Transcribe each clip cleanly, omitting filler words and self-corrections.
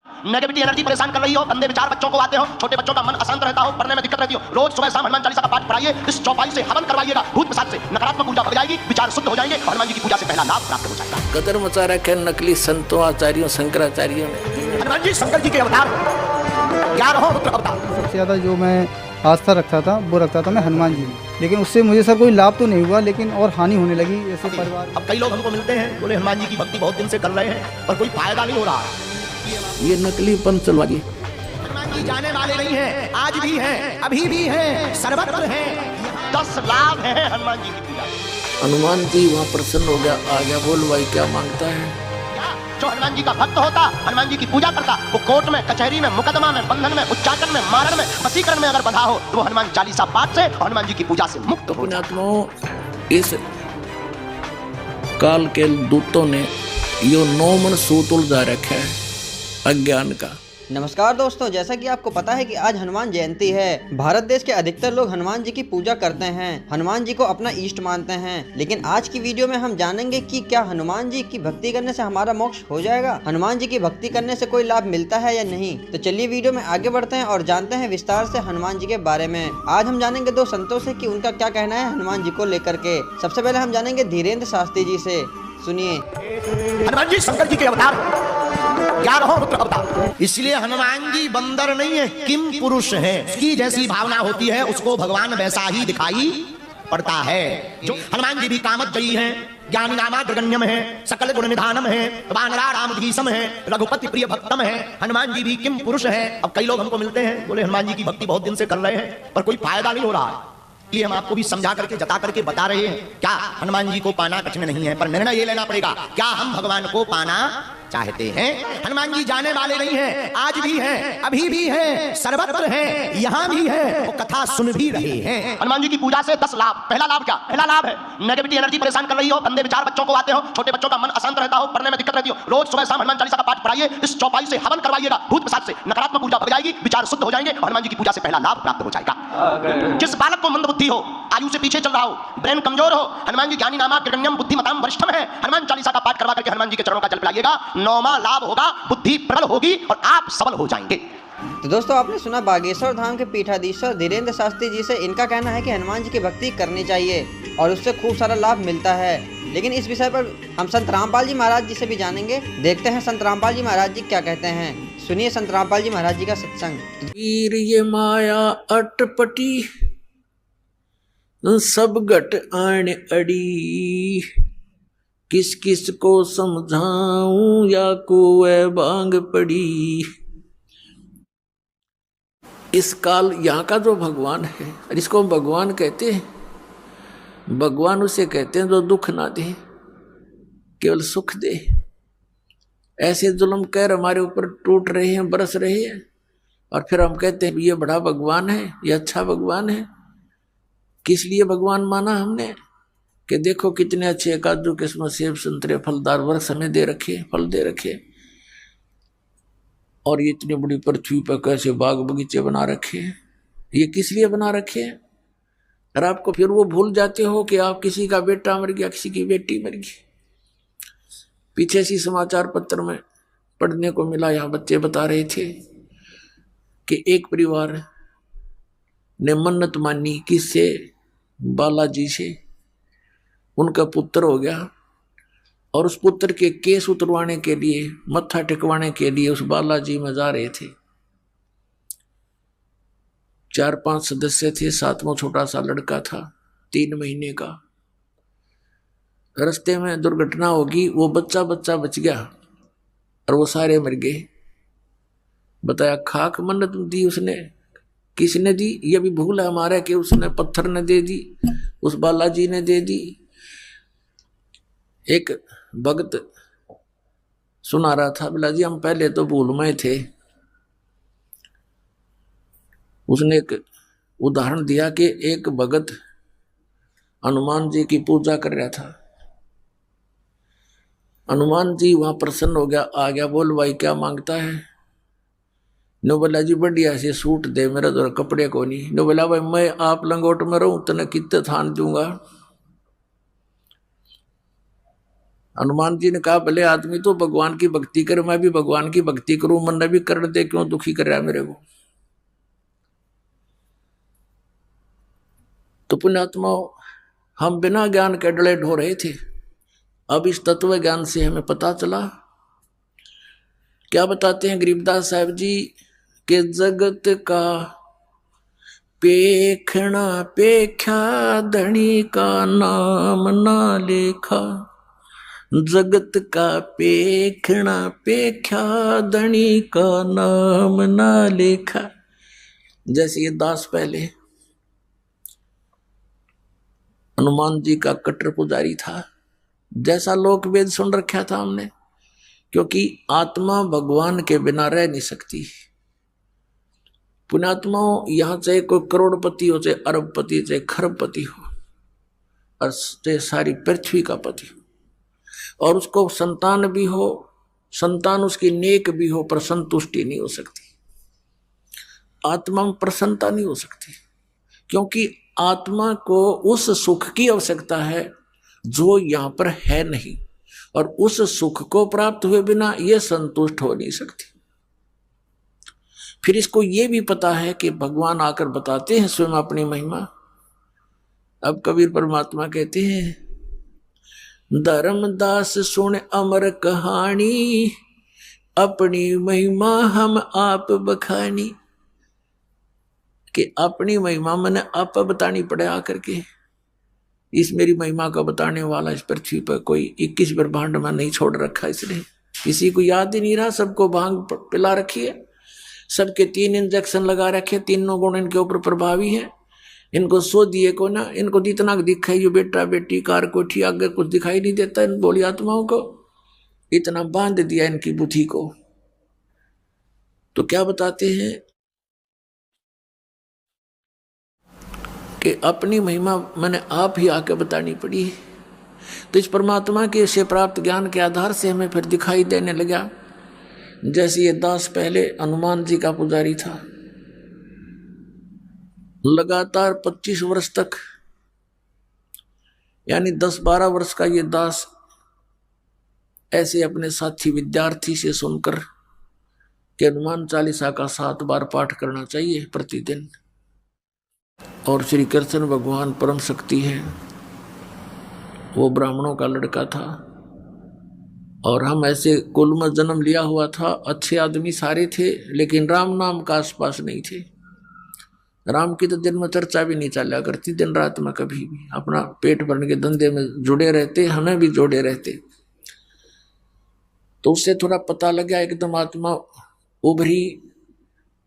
Negativity energy परेशान कर रही हो, गंदे विचार बच्चों को आते हो, छोटे बच्चों का मन अशांत रहता हो, पढ़ने में दिक्कत रहती हो, रोज सुबह शाम हनुमान चालीसा का पाठ पढ़ाइए, इस चौपाई से हवन करवाइएगा, भूत पिशाच से नकारात्मक ऊर्जा भग जाएगी, विचार शुद्ध हो जाएंगे, हनुमान जी की पूजा से पहला लाभ प्राप्त हो जाएगा। कदर मचा रखा है नकली संतों आचार्यों शंकराचार्यों ने। हनुमान जी शंकर जी के अवतार, 11 रुद्र अवतार। सबसे ज़्यादा जो मैं आस्था रखता था वो रखता था मैं हनुमान जी में, लेकिन उससे मुझे सर कोई लाभ तो नहीं हुआ, लेकिन और हानि होने लगी। जैसे परिवार, अब कई लोग हमको मिलते हैं, बोले हनुमान जी की भक्ति बहुत दिन से कर रहे हैं पर कोई फायदा नहीं हो रहा है। ये नकली पंथ चलवाइए। हनुमान जी जाने वाले नहीं हैं, आज भी हैं, अभी भी हैं, सर्वत्र हैं। 10 लाभ हैं हनुमान जी की पूजा। हनुमान जी वहाँ प्रसन्न हो गया, आ गया, बोल भाई क्या मांगता है। जो हनुमान जी का भक्त होता, हनुमान जी की पूजा करता, वो कोर्ट में, कचहरी में, मुकदमा में, बंधन में, उच्चाटन में, मारण में, वशीकरण में अगर बंधा हो तो वो हनुमान चालीसा पाठ से, हनुमान जी की पूजा से मुक्त हो जाता। पुण्यात्माओं, इस काल के दूतों ने यो 9 मन सूत उलझा रखा है अज्ञान का। नमस्कार दोस्तों, जैसा कि आपको पता है कि आज हनुमान जयंती है। भारत देश के अधिकतर लोग हनुमान जी की पूजा करते हैं, हनुमान जी को अपना इष्ट मानते हैं। लेकिन आज की वीडियो में हम जानेंगे कि क्या हनुमान जी की भक्ति करने से हमारा मोक्ष हो जाएगा, हनुमान जी की भक्ति करने से कोई लाभ मिलता है या नहीं। तो चलिए वीडियो में आगे बढ़ते हैं और जानते हैं विस्तार से हनुमान जी के बारे में। आज हम जानेंगे 2 संतों से कि उनका क्या कहना है हनुमान जी को लेकर के। सबसे पहले हम जानेंगे धीरेन्द्र शास्त्री जी से, सुनिए। हनुमान जी शंकर जी के अवतार, 11 रुद्र अवतार। इसलिए हनुमान जी बंदर नहीं है, किम पुरुष है। उसकी जैसी भावना होती है उसको भगवान वैसा ही दिखाई पड़ता है। जो हनुमान जी भी कामोद्ययी है, ज्ञानी नामाग्रगण्यम है, सकल गुण निधानम है, वानरा रामधीसम है, रघुपति प्रिय भक्तम है। हनुमान जी भी किम पुरुष है। अब कई लोग हमको मिलते हैं, बोले हनुमान जी की भक्ति बहुत दिन से कर रहे हैं पर कोई फायदा नहीं हो रहा है। इसलिए हम आपको भी समझा करके, जता करके बता रहे हैं, क्या हनुमान जी को पाना कठिन नहीं है, पर निर्णय ये लेना पड़ेगा, क्या हम भगवान को पाना चाहते हैं। हनुमान जी जाने वाले नहीं हैं, आज भी हैं, अभी भी हैं, सर्वत्र हैं, यहाँ भी हैं, वो कथा सुन भी रहे हैं। हनुमान जी की पूजा से 10 लाभ। पहला लाभ क्या? पहला लाभ है नेगेटिविटी एनर्जी परेशान कर रही हो, गंदे विचार बच्चों को आते हो, छोटे बच्चों का मन अशांत रहता हो, पढ़ने में दिक्कत रहती हो, रोज सुबह शाम हनुमान चालीसा का पाठ पढ़ाइए, इस चौपाई से हवन करवाइएगा, भूत पिशाच से नकारात्मक ऊर्जा भग जाएगी, विचार शुद्ध हो जाएंगे, हनुमान जी की पूजा से पहला लाभ प्राप्त हो जाएगा। जिस बालक को मंद बुद्धि हो, आयु से पीछे चल रहा हो, ब्रेन कमजोर हो, हनुमान जी ज्ञानी नामाग्रगण्यम बुद्धिमताम वरिष्ठम है, हनुमान चालीसा का पाठ करवा करके हनुमान जी के चरणों का जल पिलाइएगा, 9वां लाभ होगा, बुद्धि प्रबल होगी और आप सबल हो जाएंगे। तो दोस्तों, आपने सुना बागेश्वर धाम के पीठाधीश्वर धीरेन्द्र शास्त्री जी से। इनका कहना है कि हनुमान जी की भक्ति करनी चाहिए और उससे खूब सारा लाभ मिलता है। लेकिन इस विषय पर हम संत रामपाल जी महाराज जी से भी जानेंगे। देखते हैं संत रामपाल जी महाराज जी क्या कहते हैं। सुनिए संत रामपाल जी महाराज जी का सत्संग। वीर ये माया अटपटी सब घट आण अड़ी, किस किस को समझाऊं या को वह बांग पड़ी। इस काल यहाँ का जो भगवान है, इसको भगवान कहते हैं। भगवान उसे कहते हैं जो दुख ना दे, केवल सुख दे। ऐसे जुल्म कहर हमारे ऊपर टूट रहे हैं, बरस रहे हैं, और फिर हम कहते हैं ये बड़ा भगवान है, ये अच्छा भगवान है। किस लिए भगवान माना हमने कि देखो कितने अच्छे काजू किस्मत सेब संतरे फलदार वृक्ष हमें दे रखे, फल दे रखे, और ये इतनी बड़ी पृथ्वी पर कैसे बाग बगीचे बना रखे हैं। ये किस लिए बना रखे हैं? और आपको फिर वो भूल जाते हो कि आप किसी का बेटा मर गया, किसी की बेटी मर गई। पीछे सी समाचार पत्र में पढ़ने को मिला, यहाँ बच्चे बता रहे थे कि एक परिवार ने मन्नत मानी किससे? बालाजी से। उनका पुत्र हो गया और उस पुत्र के केस उतरवाने के लिए, मत्था टिकवाने के लिए उस बालाजी में जा रहे थे। 4-5 सदस्य थे, 7वां छोटा सा लड़का था 3 महीने का। रास्ते में दुर्घटना होगी, वो बच्चा बच गया और वो सारे मर गए। बताया खाक मन्नत दी उसने, किसने दी? ये भी भूल है हमारा कि उसने पत्थर ने दे दी, उस बालाजी ने दे दी। एक भक्त सुना रहा था, बोला जी हम पहले तो भूल में थे। उसने एक उदाहरण दिया कि एक भगत हनुमान जी की पूजा कर रहा था। हनुमान जी वहां प्रसन्न हो गया, आ गया, बोल भाई क्या मांगता है? नो बोला जी बढ़िया से सूट दे, मेरा तो कपड़े को नहीं। नो बोला भाई मैं आप लंगोट में रहूं तो कितने थान दूंगा। हनुमान जी ने कहा भले आदमी तो भगवान की भक्ति करे, मैं भी भगवान की भक्ति करूं, मन ने भी कर दे, क्यों दुखी कर रहा है मेरे को। तो पुण्यात्माओं, हम बिना ज्ञान के डले ढो रहे थे। अब इस तत्व ज्ञान से हमें पता चला। क्या बताते हैं गरीबदास साहब जी के जगत का पेखना पेख्या धनी का नाम ना लेखा। जगत का पेखना पेख्या धनी का नाम ना लेखा। जैसे ये दास पहले हनुमान जी का कट्टर पुजारी था, जैसा लोक वेद सुन रखा था हमने, क्योंकि आत्मा भगवान के बिना रह नहीं सकती। पुण्यात्माओं, यहां चाहे कोई करोड़पति हो, चाहे अरबपति, चाहे खरबपति हो, और चाहे सारी पृथ्वी का पति हो, और उसको संतान भी हो, संतान उसकी नेक भी हो, पर संतुष्टि नहीं हो सकती। आत्मा में प्रसन्नता नहीं हो सकती, क्योंकि आत्मा को उस सुख की आवश्यकता है जो यहां पर है नहीं, और उस सुख को प्राप्त हुए बिना यह संतुष्ट हो नहीं सकती। फिर इसको यह भी पता है कि भगवान आकर बताते हैं स्वयं अपनी महिमा। अब कबीर परमात्मा कहते हैं, धर्मदास सुन अमर कहानी, अपनी महिमा हम आप बखानी। कि अपनी महिमा मैंने आप बतानी पड़े आकर के। इस मेरी महिमा का बताने वाला इस पृथ्वी पर कोई 21 ब्रह्मांड में नहीं छोड़ रखा, इसलिए किसी को याद ही नहीं रहा। सबको भांग पिला रखी है, सबके 3 इंजेक्शन लगा रखे, तीनों गुण इनके ऊपर प्रभावी है। इनको सो दिए को ना, इनको जितना दिखाई जो बेटा बेटी कार कोठी आगे कुछ दिखाई नहीं देता, इन बोली आत्माओं को इतना बांध दिया इनकी बुद्धि को। तो क्या बताते हैं कि अपनी महिमा मैंने आप ही आके बतानी पड़ी। तो इस परमात्मा के से प्राप्त ज्ञान के आधार से हमें फिर दिखाई देने लगा। जैसे ये दास पहले हनुमान जी का पुजारी था, लगातार 25 वर्ष तक, यानी 10-12 वर्ष का ये दास ऐसे अपने साथी विद्यार्थी से सुनकर कि हनुमान चालीसा का 7 बार पाठ करना चाहिए प्रतिदिन, और श्री कृष्ण भगवान परम शक्ति है। वो ब्राह्मणों का लड़का था, और हम ऐसे कुल में जन्म लिया हुआ था, अच्छे आदमी सारे थे, लेकिन राम नाम का आसपास नहीं थे। राम की तो दिन में चर्चा भी नहीं चला करती, दिन रात में कभी भी अपना पेट भरने के धंधे में जुड़े रहते, हमें भी जोड़े रहते। तो उससे थोड़ा पता लगा, एकदम आत्मा उभरी,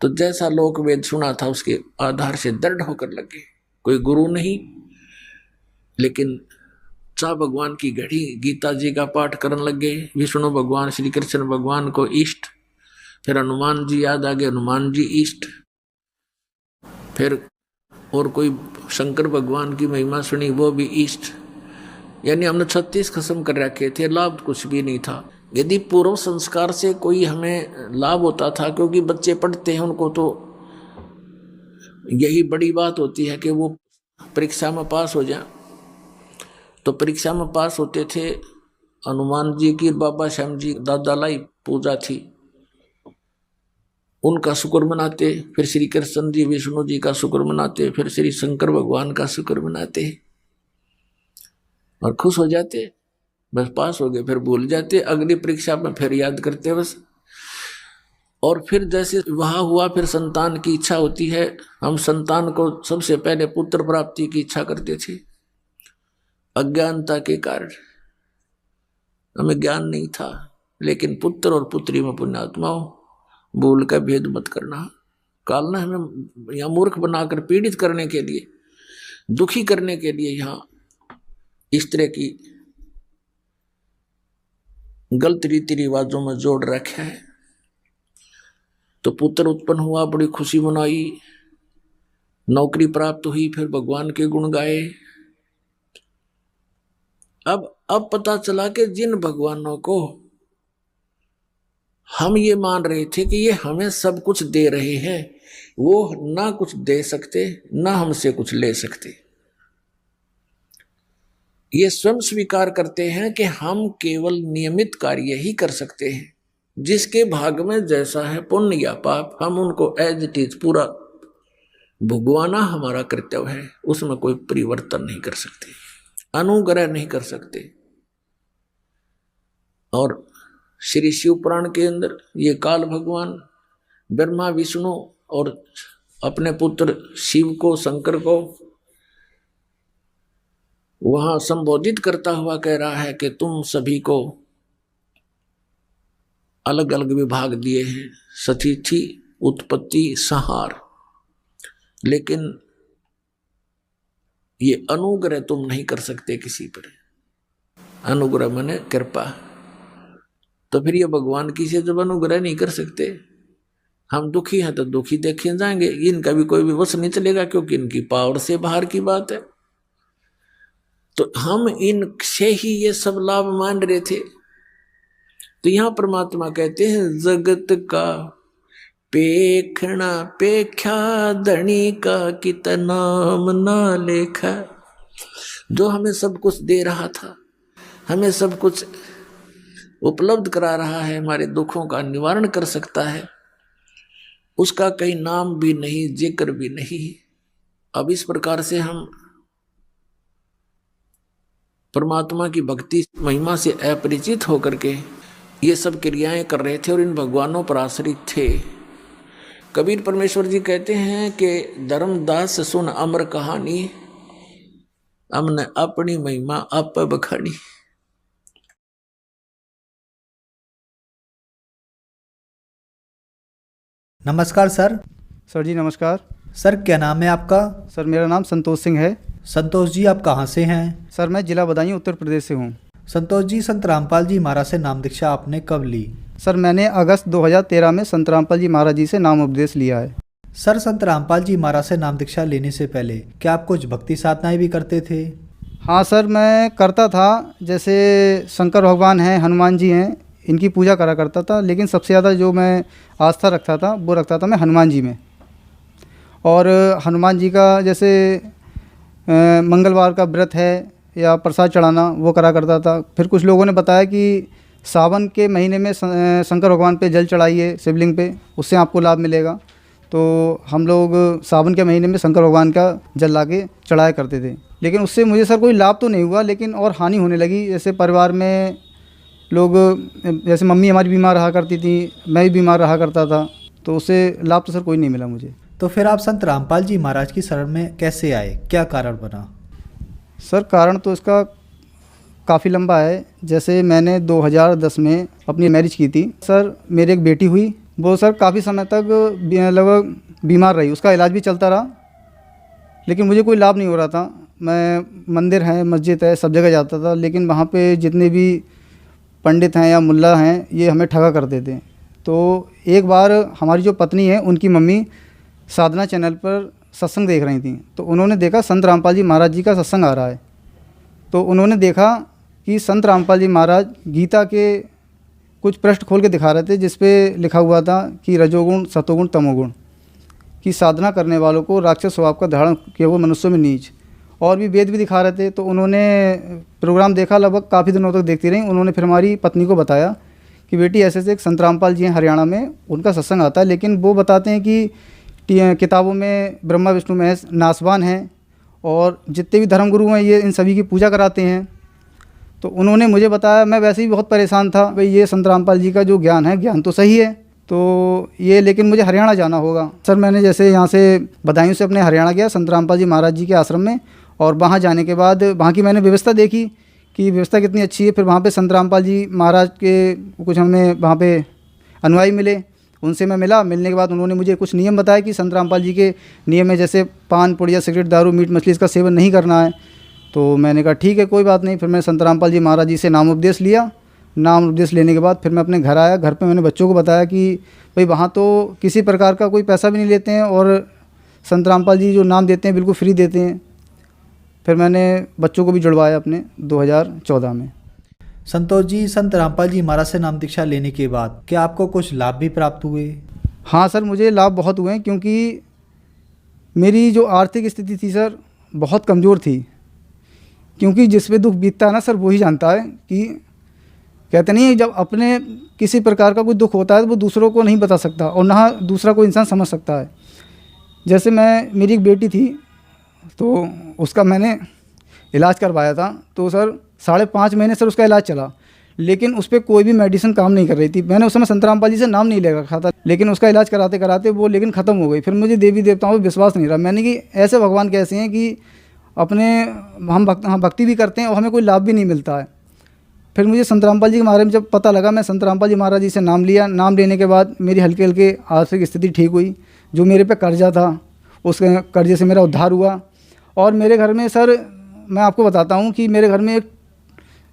तो जैसा लोक वेद सुना था उसके आधार से दृढ़ होकर लगे। कोई गुरु नहीं, लेकिन चाह भगवान की घड़ी, गीता जी का पाठ करने लगे, विष्णु भगवान श्री कृष्ण भगवान को इष्ट, फिर हनुमान जी याद आ गए, हनुमान जी इष्ट, फिर और कोई शंकर भगवान की महिमा सुनी, वो भी इष्ट। यानी हमने 36 खत्म कर रखे थे, लाभ कुछ भी नहीं था। यदि पूर्व संस्कार से कोई हमें लाभ होता था, क्योंकि बच्चे पढ़ते हैं, उनको तो यही बड़ी बात होती है कि वो परीक्षा में पास हो जाए। तो परीक्षा में पास होते थे। हनुमान जी की बाबा श्याम जी दादा लाई पूजा थी, उनका शुक्र मनाते, फिर श्री कृष्ण जी विष्णु जी का शुक्र मनाते, फिर श्री शंकर भगवान का शुक्र मनाते और खुश हो जाते। बस पास हो गए, फिर भूल जाते, अगली परीक्षा में फिर याद करते बस। और फिर जैसे वहाँ हुआ, फिर संतान की इच्छा होती है। हम संतान को सबसे पहले पुत्र प्राप्ति की इच्छा करते थे। अज्ञानता के कारण हमें ज्ञान नहीं था, लेकिन पुत्र और पुत्री में पुण्यात्माओं भूल का भेद मत करना। काल ने हमें यहाँ मूर्ख बनाकर पीड़ित करने के लिए, दुखी करने के लिए यहाँ इस तरह की गलत रीति रिवाजों में जोड़ रखा है। तो पुत्र उत्पन्न हुआ, बड़ी खुशी मनाई, नौकरी प्राप्त हुई, फिर भगवान के गुण गाए। अब पता चला कि जिन भगवानों को हम ये मान रहे थे कि ये हमें सब कुछ दे रहे हैं, वो ना कुछ दे सकते, ना हमसे कुछ ले सकते। ये स्वयं स्वीकार करते हैं कि हम केवल नियमित कार्य ही कर सकते हैं, जिसके भाग में जैसा है पुण्य या पाप हम उनको एज इट इज पूरा भुगवाना हमारा कर्तव्य है, उसमें कोई परिवर्तन नहीं कर सकते, अनुग्रह नहीं कर सकते। और श्री शिव पुराण के अंदर ये काल भगवान ब्रह्मा विष्णु और अपने पुत्र शिव को, शंकर को वहां संबोधित करता हुआ कह रहा है कि तुम सभी को अलग अलग विभाग दिए हैं, सतिथि, उत्पत्ति, संहार, लेकिन ये अनुग्रह तुम नहीं कर सकते किसी पर। अनुग्रह माने कृपा। तो फिर ये भगवान की से जब अनुग्रह नहीं कर सकते, हम दुखी हैं तो दुखी देखे जाएंगे, इनका भी कोई भी वश नहीं चलेगा, क्योंकि इनकी पावर से बाहर की बात है। तो हम इनसे ही ये सब लाभ मान रहे थे। तो यहां परमात्मा कहते हैं जगत का पेखना पेख्या धनी का कितना नाम ना लेखा। जो हमें सब कुछ दे रहा था, हमें सब कुछ उपलब्ध करा रहा है, हमारे दुखों का निवारण कर सकता है, उसका कहीं नाम भी नहीं, जिक्र भी नहीं। अब इस प्रकार से हम परमात्मा की भक्ति महिमा से अपरिचित होकर के ये सब क्रियाएं कर रहे थे और इन भगवानों पर आश्रित थे। कबीर परमेश्वर जी कहते हैं कि धर्मदास सुन अमर कहानी, हमने अपनी महिमा आप बखानी। नमस्कार सर। सर जी नमस्कार। सर क्या नाम है आपका? सर मेरा नाम संतोष सिंह है। संतोष जी आप कहाँ से हैं? सर मैं जिला बदायूं उत्तर प्रदेश से हूँ। संतोष जी संत रामपाल जी महाराज से नाम दीक्षा आपने कब ली? सर मैंने अगस्त 2013 में संत रामपाल जी महाराज जी से नाम उपदेश लिया है। सर संत रामपाल जी महाराज से नाम दीक्षा लेने से पहले क्या आप कुछ भक्ति साधनाएं भी करते थे? हाँ सर मैं करता था, जैसे शंकर भगवान हैं, हनुमान जी हैं, इनकी पूजा करा करता था। लेकिन सबसे ज़्यादा जो मैं आस्था रखता था वो रखता था मैं हनुमान जी में। और हनुमान जी का जैसे मंगलवार का व्रत है या प्रसाद चढ़ाना वो करा करता था। फिर कुछ लोगों ने बताया कि सावन के महीने में शंकर भगवान पे जल चढ़ाइए शिवलिंग पे, उससे आपको लाभ मिलेगा। तो हम लोग सावन के महीने में शंकर भगवान का जल ला के चढ़ाया करते थे। लेकिन उससे मुझे सर कोई लाभ तो नहीं हुआ, लेकिन और हानि होने लगी। जैसे परिवार में लोग, जैसे मम्मी हमारी बीमार रहा करती थी, मैं भी बीमार रहा करता था, तो उससे लाभ तो सर कोई नहीं मिला मुझे। तो फिर आप संत रामपाल जी महाराज की शरण में कैसे आए, क्या कारण बना? सर कारण तो इसका काफ़ी लंबा है। जैसे मैंने 2010 में अपनी मैरिज की थी। सर मेरी एक बेटी हुई, वो सर काफ़ी समय तक लगभग बीमार रही, उसका इलाज भी चलता रहा, लेकिन मुझे कोई लाभ नहीं हो रहा था। मैं मंदिर है, मस्जिद है, सब जगह जाता था, लेकिन वहाँ पे जितने भी पंडित हैं या मुल्ला हैं ये हमें ठगा करते थे। तो एक बार हमारी जो पत्नी है उनकी मम्मी साधना चैनल पर सत्संग देख रही थी, तो उन्होंने देखा संत रामपाल जी महाराज जी का सत्संग आ रहा है। तो उन्होंने देखा कि संत रामपाल जी महाराज गीता के कुछ पृष्ठ खोल के दिखा रहे थे, जिस पे लिखा हुआ था कि रजोगुण सतोगुण तमोगुण की साधना करने वालों को राक्षस स्वभाव का धारण किया वो मनुष्यों में नीच, और भी वेद भी दिखा रहे थे। तो उन्होंने प्रोग्राम देखा, लगभग काफ़ी दिनों तक देखती रही। उन्होंने फिर हमारी पत्नी को बताया कि बेटी ऐसे एक संत रामपाल जी हैं हरियाणा में, उनका सत्संग आता है, लेकिन वो बताते हैं कि किताबों में ब्रह्मा विष्णु महेश नासवान हैं और जितने भी धर्मगुरु हैं ये इन सभी की पूजा कराते हैं। तो उन्होंने मुझे बताया, मैं वैसे ही बहुत परेशान था, भाई ये संत रामपाल जी का जो ज्ञान है, ज्ञान तो सही है, तो ये लेकिन मुझे हरियाणा जाना होगा। सर मैंने जैसे यहाँ से बदायूं से अपने हरियाणा गया संत रामपाल जी महाराज जी के आश्रम में, और वहाँ जाने के बाद वहाँ की मैंने व्यवस्था देखी कि व्यवस्था कितनी अच्छी है। फिर वहाँ पे संत रामपाल जी महाराज के कुछ हमें वहाँ पे अनुयायी मिले, उनसे मैं मिला। मिलने के बाद उन्होंने मुझे कुछ नियम बताया कि संत रामपाल जी के नियम है, जैसे पान पुड़िया सिगरेट दारू मीट मछली इसका सेवन नहीं करना है। तो मैंने कहा ठीक है कोई बात नहीं। फिर मैंने संत रामपाल जी महाराज जी से नाम उपदेश लिया। नाम उपदेश लेने के बाद फिर मैं अपने घर आया। घर पे मैंने बच्चों को बताया कि भाई वहाँ तो किसी प्रकार का कोई पैसा भी नहीं लेते हैं और संत रामपाल जी जो नाम देते हैं बिल्कुल फ्री देते हैं। फिर मैंने बच्चों को भी जुड़वाया अपने 2014 में। संतोष जी संत रामपाल जी महाराज से नाम दीक्षा लेने के बाद क्या आपको कुछ लाभ भी प्राप्त हुए? हाँ सर मुझे लाभ बहुत हुए, क्योंकि मेरी जो आर्थिक स्थिति थी सर बहुत कमज़ोर थी। क्योंकि जिस पे दुख बीतता है ना सर, वही जानता है कि कहते नहीं है, जब अपने किसी प्रकार का कोई दुख होता है तो वो दूसरों को नहीं बता सकता और ना दूसरा कोई इंसान समझ सकता है। जैसे मेरी एक बेटी थी, तो उसका मैंने इलाज करवाया था, तो सर 5.5 महीने सर उसका इलाज चला, लेकिन उस पर कोई भी मेडिसिन काम नहीं कर रही थी। मैंने उस समय संत रामपाल जी से नाम नहीं ले रखा था, लेकिन उसका इलाज कराते कराते वो लेकिन ख़त्म हो गई। फिर मुझे देवी देवताओं पर विश्वास नहीं रहा। मैंने कि ऐसे भगवान कैसे हैं कि अपने हम भक्ति भी करते हैं और हमें कोई लाभ भी नहीं मिलता है। फिर मुझे संत रामपाल जी के बारे में जब पता लगा, मैं संत रामपाल जी महाराज जी से नाम लिया। नाम लेने के बाद मेरी हल्के हल्के आर्थिक स्थिति ठीक हुई। जो मेरे पे कर्जा था, उस कर्जे से मेरा उद्धार हुआ। और मेरे घर में सर, मैं आपको बताता हूँ कि मेरे घर में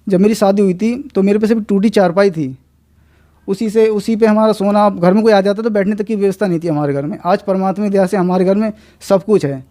जब मेरी शादी हुई थी तो मेरे पे सिर्फ टूटी चारपाई थी, उसी पे हमारा सोना। घर में कोई आ जाता तो बैठने तक की व्यवस्था नहीं थी हमारे घर में। आज परमात्मा की दया से हमारे घर में सब कुछ है।